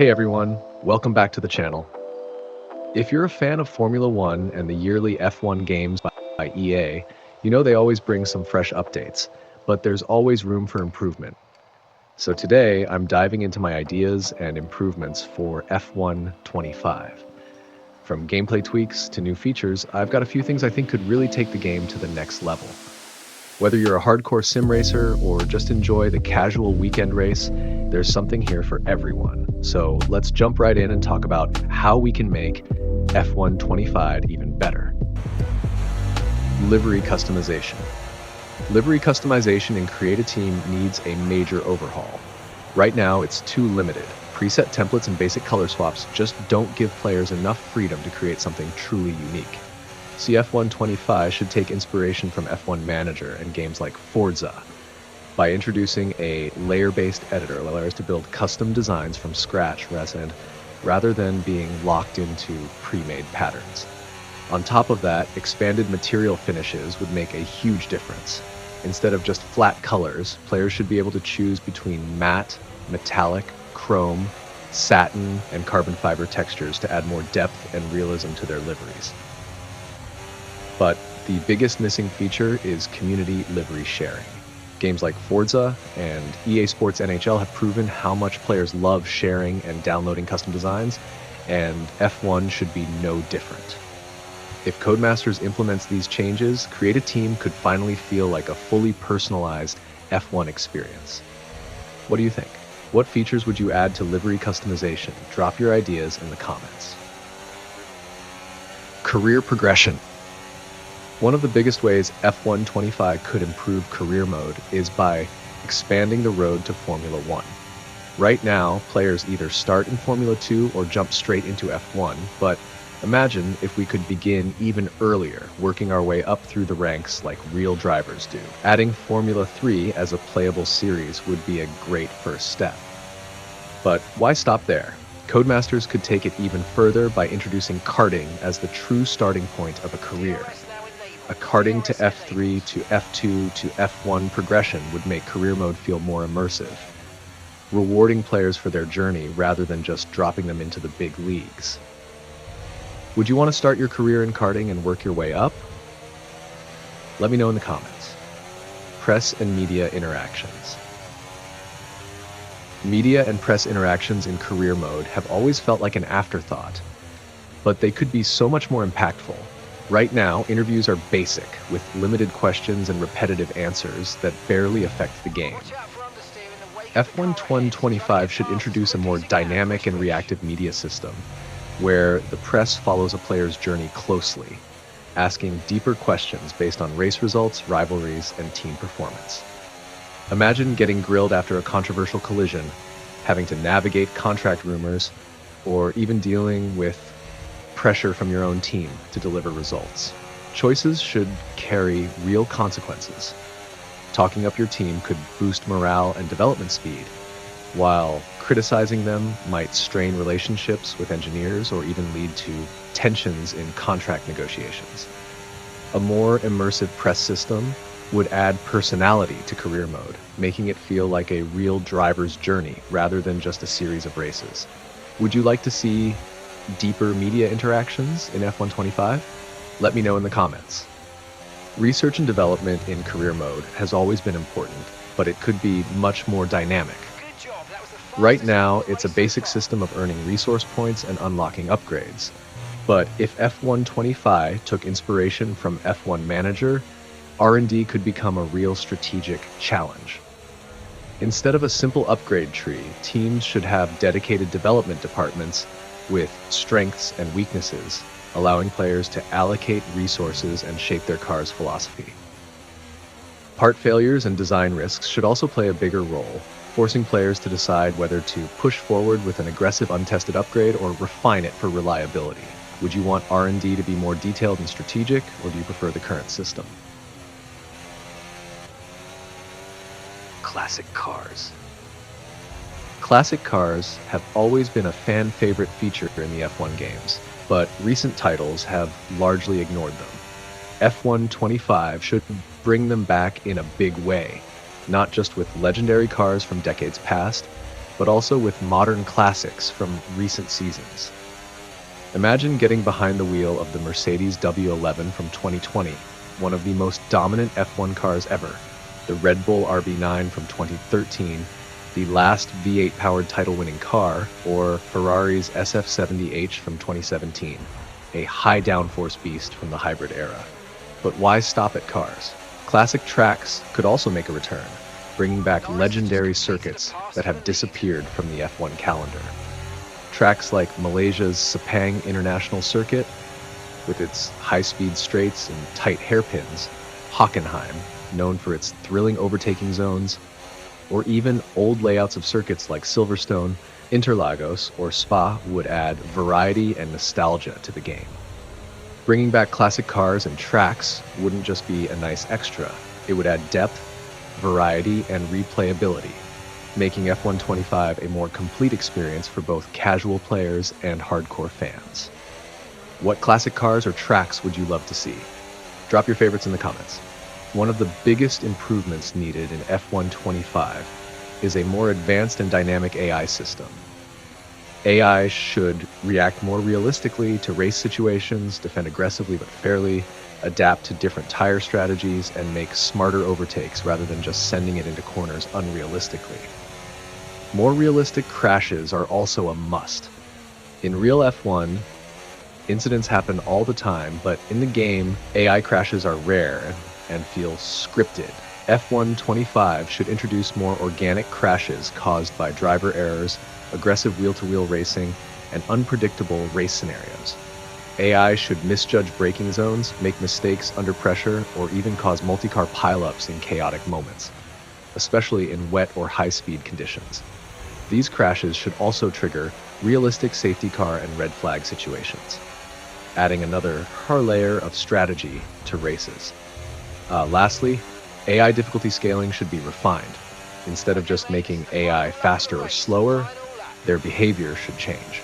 Hey everyone, welcome back to the channel. If you're a fan of Formula One and the yearly F1 games by EA, you know they always bring some fresh updates, but there's always room for improvement. So today, I'm diving into my ideas and improvements for F1 25. From gameplay tweaks to new features, I've got a few things I think could really take the game to the next level. Whether you're a hardcore sim racer or just enjoy the casual weekend race, there's something here for everyone. So let's jump right in and talk about how we can make F1 25 even better. Livery customization. Livery customization in Create a Team needs a major overhaul. Right now, it's too limited. Preset templates and basic color swaps just don't give players enough freedom to create something truly unique. F1 25 should take inspiration from F1 Manager and games like Forza by introducing a layer-based editor that allows us to build custom designs from scratch rather than being locked into pre-made patterns. On top of that, expanded material finishes would make a huge difference. Instead of just flat colors, players should be able to choose between matte, metallic, chrome, satin, and carbon fiber textures to add more depth and realism to their liveries. But the biggest missing feature is community livery sharing. Games like Forza and EA Sports NHL have proven how much players love sharing and downloading custom designs, and F1 should be no different. If Codemasters implements these changes, Create a Team could finally feel like a fully personalized F1 experience. What do you think? What features would you add to livery customization? Drop your ideas in the comments. Career progression. One of the biggest ways F1 25 could improve career mode is by expanding the road to Formula One. Right now, players either start in Formula 2 or jump straight into F1, but imagine if we could begin even earlier, working our way up through the ranks like real drivers do. Adding Formula 3 as a playable series would be a great first step. But why stop there? Codemasters could take it even further by introducing karting as the true starting point of a career. A karting to F3 to F2 to F1 progression would make career mode feel more immersive, rewarding players for their journey rather than just dropping them into the big leagues. Would you want to start your career in karting and work your way up? Let me know in the comments. Press and media interactions. Media and press interactions in career mode have always felt like an afterthought, but they could be so much more impactful. Right now, interviews are basic, with limited questions and repetitive answers that barely affect the game. F1 25 should introduce a more dynamic and reactive media system, where the press follows a player's journey closely, asking deeper questions based on race results, rivalries, and team performance. Imagine getting grilled after a controversial collision, having to navigate contract rumors, or even dealing with pressure from your own team to deliver results. Choices should carry real consequences. Talking up your team could boost morale and development speed, while criticizing them might strain relationships with engineers or even lead to tensions in contract negotiations. A more immersive press system would add personality to career mode, making it feel like a real driver's journey rather than just a series of races. Would you like to see deeper media interactions in F1 25? Let me know in the comments. Research and development in career mode has always been important, but it could be much more dynamic. Right now, it's a basic system of earning resource points and unlocking upgrades. But if F1 25 took inspiration from F1 Manager, R&D could become a real strategic challenge. Instead of a simple upgrade tree, teams should have dedicated development departments with strengths and weaknesses, allowing players to allocate resources and shape their car's philosophy. Part failures and design risks should also play a bigger role, forcing players to decide whether to push forward with an aggressive untested upgrade or refine it for reliability. Would you want R&D to be more detailed and strategic, or do you prefer the current system? Classic cars. Classic cars have always been a fan favorite feature in the F1 games, but recent titles have largely ignored them. F1 25 should bring them back in a big way, not just with legendary cars from decades past, but also with modern classics from recent seasons. Imagine getting behind the wheel of the Mercedes W11 from 2020, one of the most dominant F1 cars ever, the Red Bull RB9 from 2013, the last V8-powered title-winning car, or Ferrari's SF70H from 2017, a high downforce beast from the hybrid era. But why stop at cars? Classic tracks could also make a return, bringing back legendary circuits that have disappeared from the F1 calendar. Tracks like Malaysia's Sepang International Circuit, with its high-speed straights and tight hairpins, Hockenheim, known for its thrilling overtaking zones, or even old layouts of circuits like Silverstone, Interlagos, or Spa would add variety and nostalgia to the game. Bringing back classic cars and tracks wouldn't just be a nice extra, it would add depth, variety, and replayability, making F1 25 a more complete experience for both casual players and hardcore fans. What classic cars or tracks would you love to see? Drop your favorites in the comments. One of the biggest improvements needed in F1 25 is a more advanced and dynamic AI system. AI should react more realistically to race situations, defend aggressively but fairly, adapt to different tire strategies, and make smarter overtakes rather than just sending it into corners unrealistically. More realistic crashes are also a must. In real F1, incidents happen all the time, but in the game, AI crashes are rare and feel scripted. F1 25 should introduce more organic crashes caused by driver errors, aggressive wheel-to-wheel racing, and unpredictable race scenarios. AI should misjudge braking zones, make mistakes under pressure, or even cause multi-car pileups in chaotic moments, especially in wet or high-speed conditions. These crashes should also trigger realistic safety car and red flag situations, adding another layer of strategy to races. Lastly, AI difficulty scaling should be refined. Instead of just making AI faster or slower, their behavior should change.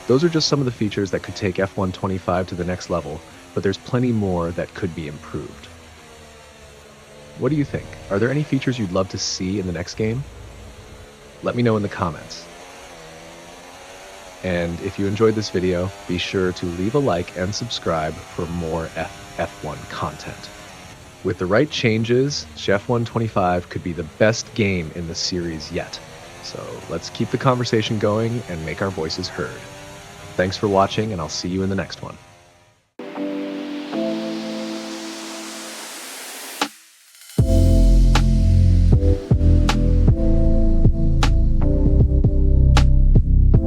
Those are just some of the features that could take F1 25 to the next level, but there's plenty more that could be improved. What do you think? Are there any features you'd love to see in the next game? Let me know in the comments. And if you enjoyed this video, be sure to leave a like and subscribe for more F1 content. With the right changes, F1 25 could be the best game in the series yet. So let's keep the conversation going and make our voices heard. Thanks for watching, and I'll see you in the next one.